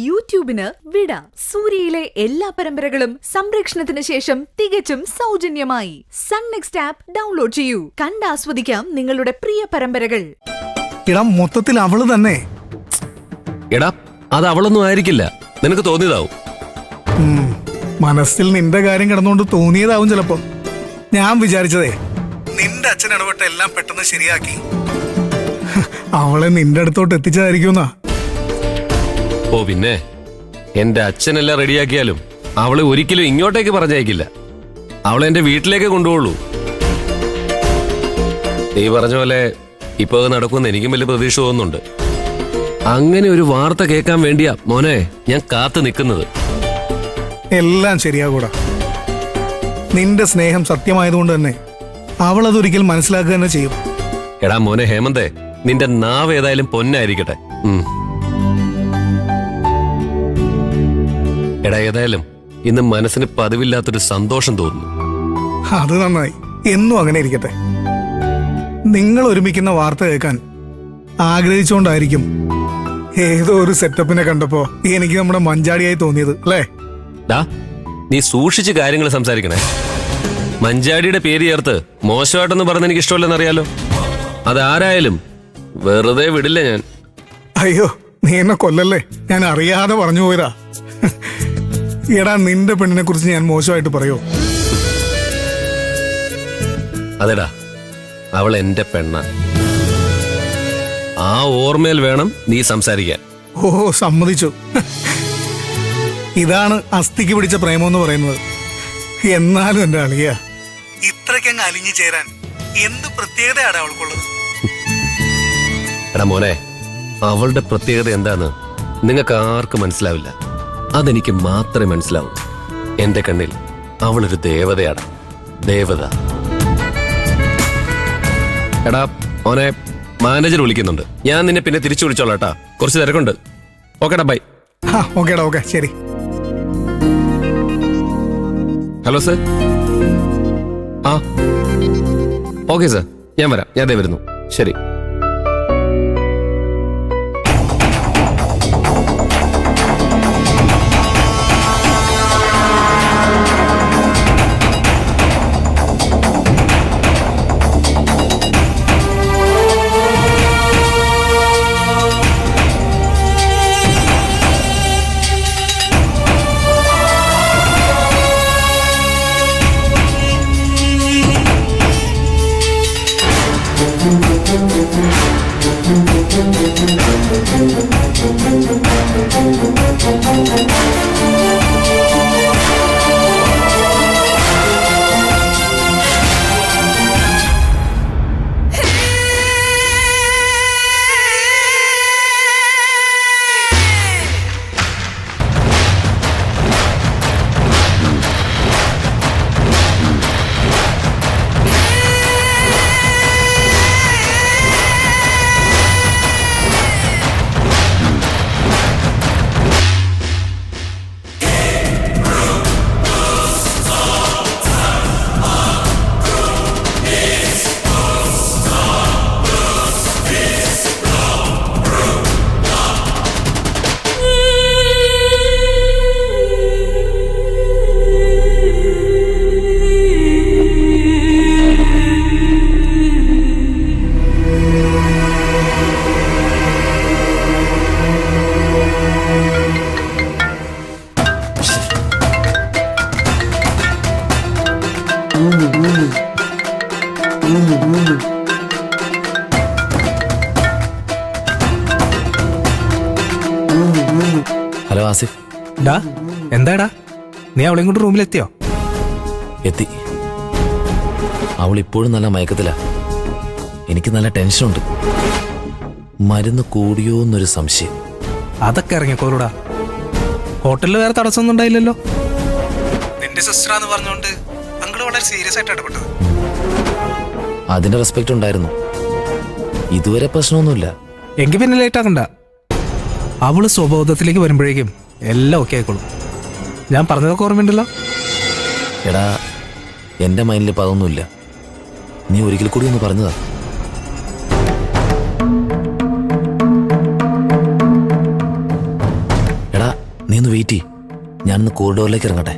യൂട്യൂബിന് വിട. സൂര്യയിലെ എല്ലാ പരമ്പരകളും സംരക്ഷണത്തിന് ശേഷം തികച്ചും സൗജന്യമായി സൺ നെക്സ്റ്റ് ആപ്പ് ഡൗൺലോഡ് ചെയ്യൂ. കണ്ടാസ്വദിക്കാം നിങ്ങളുടെ പ്രിയ പരമ്പരകൾ. എടാ, മൊത്തത്തിൽ അവള് തന്നെ. എടാ, അത് അവളൊന്നും ആയിരിക്കില്ല, നിനക്ക് തോന്നിയതാവും. മനസ്സിൽ നിന്റെ കാര്യം കിടന്നുകൊണ്ട് തോന്നിയതാവും ചിലപ്പോ. ഞാൻ വിചാരിച്ചതേ നിന്റെ അച്ഛൻ ഇടപെട്ട എല്ലാം പെട്ടെന്ന് ശരിയാക്കി അവളെ നിന്റെ അടുത്തോട്ട് എത്തിച്ചതായിരിക്കുമെന്നാ. ഓ പിന്നെ, എന്റെ അച്ഛനെല്ലാം റെഡിയാക്കിയാലും അവളെ ഒരിക്കലും ഇങ്ങോട്ടേക്ക് പറഞ്ഞയക്കില്ല. അവളെ എന്റെ വീട്ടിലേക്ക് കൊണ്ടുപോളൂ. നീ പറഞ്ഞ പോലെ ഇപ്പൊ നടക്കുമെന്ന് എനിക്കും വലിയ പ്രതീക്ഷ തോന്നുന്നുണ്ട്. അങ്ങനെ ഒരു വാർത്ത കേൾക്കാൻ വേണ്ടിയാ മോനെ ഞാൻ കാത്തു നിൽക്കുന്നത്. എല്ലാം ശരിയാകൂടാ. നിന്റെ സ്നേഹം സത്യമായതുകൊണ്ട് തന്നെ അവൾ അതൊരിക്കൽ മനസ്സിലാക്കുക തന്നെ ചെയ്യും. എടാ മോനെ ഹേമന്തേ, നിന്റെ നാവ് ഏതായാലും പൊന്നായിരിക്കട്ടെ. എടാ, ഏതായാലും ഇന്ന് മനസ്സിന് പതിവില്ലാത്തൊരു സന്തോഷം തോന്നുന്നു. അത് നന്നായി. എന്നും അങ്ങനെ ഇരിക്കട്ടെ. നിങ്ങൾ ഒരുമിക്കുന്ന വാർത്ത കേൾക്കാൻ ആഗ്രഹിച്ചുകൊണ്ടായിരിക്കും ഏതോ ഒരു സെറ്റപ്പിനെ കണ്ടപ്പോ എനിക്ക് നമ്മുടെ മഞ്ചാടിയായി തോന്നിയത്, അല്ലേ? ഡാ, നീ സൂക്ഷിച്ച് കാര്യങ്ങൾ സംസാരിക്കണേ. മഞ്ചാടിയുടെ പേര് ചേർത്ത് മോശമായിട്ടെന്ന് പറഞ്ഞ എനിക്ക് ഇഷ്ടമല്ലെന്നറിയാലോ. അതാരായാലും വെറുതെ വിടില്ല ഞാൻ. അയ്യോ, നീ എന്നെ കൊല്ലല്ലേ. ഞാൻ അറിയാതെ പറഞ്ഞു പോയതാ. എടാ, നിന്റെ പെണ്ണിനെ കുറിച്ച് ഞാൻ മോശമായിട്ട് പറയോ? അതെടാ, അവൾ എന്റെ പെണ്ണ. ആ ഓർമ്മയിൽ വേണം നീ സംസാരിക്കാൻ. ഓ, സമ്മതിച്ചു. ഇതാണ് അസ്ഥിക്ക് പിടിച്ച പ്രേമം പറയുന്നത്. എന്നാലും എന്റെ അളിയ, ഇത്രയ്ക്കങ്ങ് അലിഞ്ഞു ചേരാൻ എന്ത് പ്രത്യേകതയാണ് അവൾക്കുള്ളത്? എടാ മോനെ, അവളുടെ പ്രത്യേകത എന്താന്ന് നിങ്ങൾക്ക് ആർക്കും മനസ്സിലാവില്ല. അതെനിക്ക് മാത്രമേ മനസ്സിലാവൂ. എന്റെ കണ്ണിൽ അവളൊരു ദേവതയാണ്. ദേവത. എടാ മോനെ, മാനേജർ വിളിക്കുന്നുണ്ട്. ഞാൻ നിന്നെ പിന്നെ തിരിച്ചു വിളിച്ചോളാം കേട്ടാ. കുറച്ച് തിരക്കുണ്ട്. ഓക്കേടാ, ബൈ. ഓക്കേടാ, ഓക്കെ, ശരി. Hello sir. ആ ഓക്കെ സർ, ഞാൻ വരാം. ഞാൻ ദേ വരുന്നു. ശരി. ഹലോ ആസിഫ്. ഡാ, എന്താടാ, നീ അവളെയും കൊണ്ട് റൂമിലെത്തിയോ? എത്തി. അവൾ ഇപ്പോഴും നല്ല മയക്കത്തിലാ. എനിക്ക് നല്ല ടെൻഷനുണ്ട്. മരുന്ന് കൂടിയോ എന്നൊരു സംശയം. അതൊക്കെ ഇറങ്ങിക്കോളൂടാ. ഹോട്ടലിൽ വേറെ തടസ്സമൊന്നും ഉണ്ടായില്ലല്ലോ. നിന്റെ സിസ്റ്ററാന്ന് പറഞ്ഞുകൊണ്ട് അങ്കിള് വളരെ സീരിയസ് ആയിട്ട് ഇടപെട്ടത്. അതിന്റെ റെസ്പെക്ട് ഉണ്ടായിരുന്നു. ഇതുവരെ പ്രശ്നമൊന്നുമില്ല. എങ്കിൽ പിന്നെ ലേറ്റ് ആക്കണ്ട. അവള് സ്വബോധത്തിലേക്ക് വരുമ്പോഴേക്കും എല്ലാം ഓക്കെ ആയിക്കോളും. ഞാൻ പറഞ്ഞതൊക്കെ ഓർമ്മയുണ്ടല്ലോ. എടാ, എന്റെ മൈൻഡിൽ ഇപ്പം അതൊന്നുമില്ല. നീ ഒരിക്കൽ കൂടി ഒന്ന് പറഞ്ഞതാ. എടാ, നീ ഒന്ന് വെയിറ്റ് ചെയ്യ്, ഞാനൊന്ന് കോറിഡോറിലേക്ക് ഇറങ്ങട്ടെ.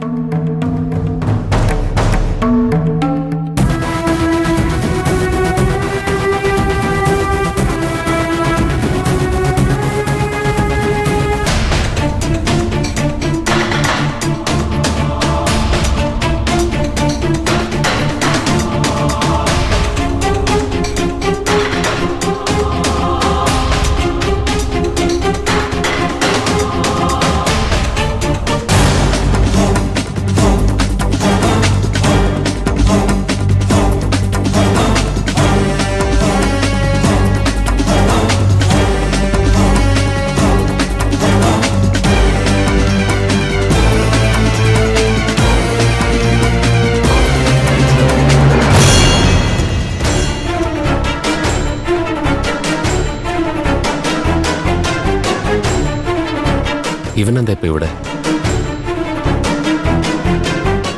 ഇവനെന്താ ഇപ്പൊ ഇവിടെ?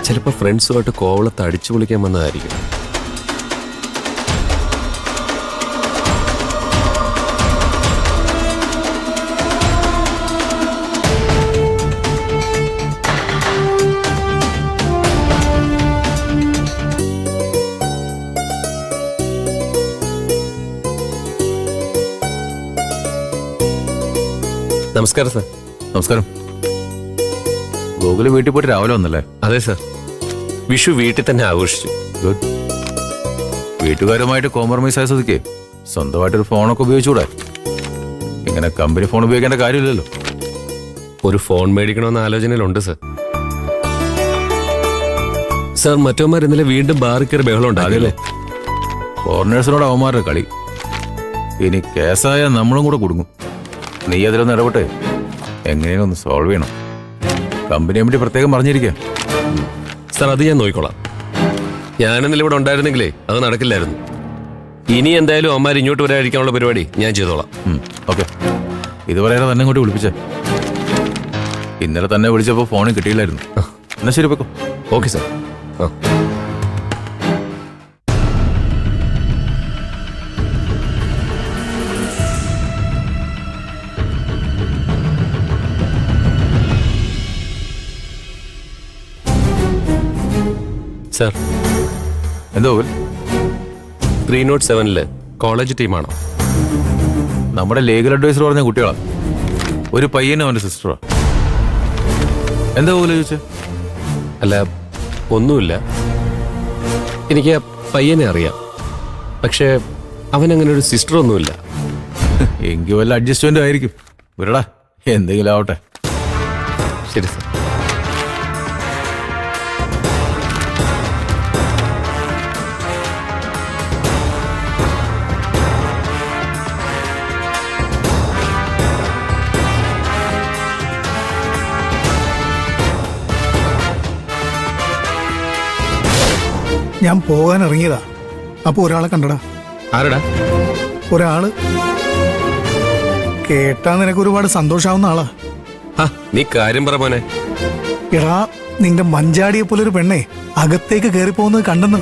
ചിലപ്പോ ഫ്രണ്ട്സുമായിട്ട് കോവളത്ത് അടിച്ചു പൊളിക്കാൻ വന്നതായിരിക്കും. നമസ്കാരം സാർ. നമസ്കാരം. ഗോകുല് വീട്ടിൽ പോയിട്ട് രാവിലെ വന്നല്ലേ? അതെ സാർ, വിഷു വീട്ടിൽ തന്നെ ആഘോഷിച്ചു. ഗുഡ്. വീട്ടുകാരുമായിട്ട് കോംപ്രമൈസ് ആയ സ്ഥിതിക്ക് സ്വന്തമായിട്ടൊരു ഫോണൊക്കെ ഉപയോഗിച്ചുകൂടെ? ഇങ്ങനെ കമ്പനി ഫോൺ ഉപയോഗിക്കേണ്ട കാര്യമില്ലല്ലോ. ഒരു ഫോൺ മേടിക്കണമെന്ന ആലോചനയിലുണ്ട് സാർ. സാർ, മറ്റവന്മാർ ഇന്നലെ വീണ്ടും ബാറിൽ കയറി ബഹളം ഉണ്ടാകില്ലേ? ഫോറിനേഴ്സിനോട് അവന്മാരുടെ കളി. ഇനി കേസായ നമ്മളും കൂടെ കുടുങ്ങും. നീ അതിലൊന്ന് ഇടപെട്ട് എങ്ങനെയും ഒന്ന് സോൾവ് ചെയ്യണം. കമ്പനിയെ വേണ്ടി പ്രത്യേകം പറഞ്ഞിരിക്കുക. സാർ, അത് ഞാൻ നോക്കിക്കോളാം. ഞാനെന്നില്ല ഇവിടെ ഉണ്ടായിരുന്നെങ്കിലേ അത് നടക്കില്ലായിരുന്നു. ഇനി എന്തായാലും അവന്മാർ ഇങ്ങോട്ട് വരാതിരിക്കാനുള്ള പരിപാടി ഞാൻ ചെയ്തോളാം. ഓക്കെ. ഇതുവരെ തന്നെ ഇങ്ങോട്ട് വിളിപ്പിച്ചേ. ഇന്നലെ തന്നെ വിളിച്ചപ്പോൾ ഫോണിൽ കിട്ടിയില്ലായിരുന്നു. എന്നാ ശരി, വെക്കോ. Okay sir. ആ സാർ, എന്തോ 307 കോളേജ് ടീമാണോ? നമ്മുടെ ലീഗൽ അഡ്വൈസർ പറഞ്ഞ കുട്ടികളാ. ഒരു പയ്യനും അവന്റെ സിസ്റ്ററാ. എന്താ പോലെ ചോദിച്ചേ? അല്ല, ഒന്നുമില്ല. എനിക്ക് ആ പയ്യനെ അറിയാം, പക്ഷേ അവനങ്ങനെ ഒരു സിസ്റ്റർ ഒന്നുമില്ല. എങ്കിൽ വല്ല അഡ്ജസ്റ്റ്മെന്റ് ആയിരിക്കും. വിരടാ, എന്തെങ്കിലും ആവട്ടെ. ശരി സാർ. ഞാൻ പോകാൻ ഇറങ്ങിയതാ. അപ്പൊ ഒരാളെ കണ്ടടാ. ആരടാ? ഒരാള് കേട്ടാ നിനക്ക് ഒരുപാട് സന്തോഷാവുന്ന ആളാ. നീ കാര്യം പറ മോനെ. എടാ, നിന്റെ മഞ്ചാടിയെ പോലെ ഒരു പെണ്ണെ അകത്തേക്ക് കയറി പോകുന്നത് കണ്ടെന്ന്.